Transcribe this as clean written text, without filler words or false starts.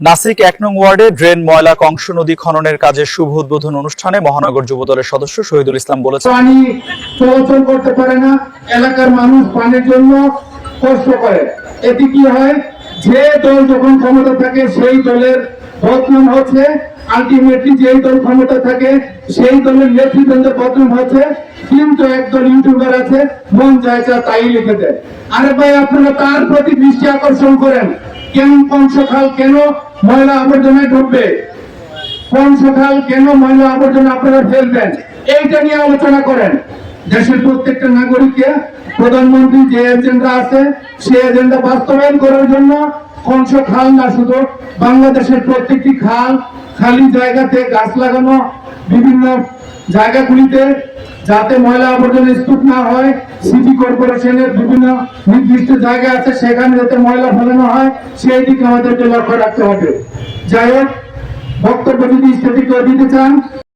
নাসিক ১ নং ওয়ার্ডে ড্রেন ময়লা কংস নদী খননের কাজের শুভ উদ্বোধন অনুষ্ঠানে মহানগর যুবদলের সদস্য শহীদুল ইসলাম বলেছেন, পানি চলাচল করতে পারে না, এলাকার মানুষ পানির জন্য কষ্ট করে। এতে কি হয়, যে দল যখন ক্ষমতা থাকে সেই দলের বদনাম হচ্ছে, আলটিমেটলি যেই দল ক্ষমতা থাকে সেই দলের নেতৃবৃন্দের বদনাম হচ্ছে। কিন্তু একদল ইউটিউবার আছে, মন চাইছে তাই লিখে দেয়। আরে ভাই, আপনারা তার প্রতি দৃষ্টি আকর্ষণ করেন। কেন কংসখাল কেন ময়লা আবর্জনায় ঢুকবে, কংসখাল কেন ময়লা আবর্জনা আপনারা ফেলবেন, এইটা নিয়ে আলোচনা করেন। দেশের প্রত্যেকটা নাগরিককে প্রধানমন্ত্রী যে এজেন্ডা আছে সেই এজেন্ডা বাস্তবায়ন করার জন্য কংসখাল না, শুধু বাংলাদেশের প্রত্যেকটি খাল খালি জায়গাতে গাছ লাগানো, বিভিন্ন জায়গাগুলিতে যাতে ময়লা আবর্জনা স্তূপ না হয়, সিটি কর্পোরেশনের বিভিন্ন নির্দিষ্ট জায়গা আছে সেখানে যাতে ময়লা ফেলানো হয়, সেই দিকে আমাদেরকে লক্ষ্য রাখতে হবে। যাই হোক, বক্তব্য যদি স্থগিত করে দিতে চান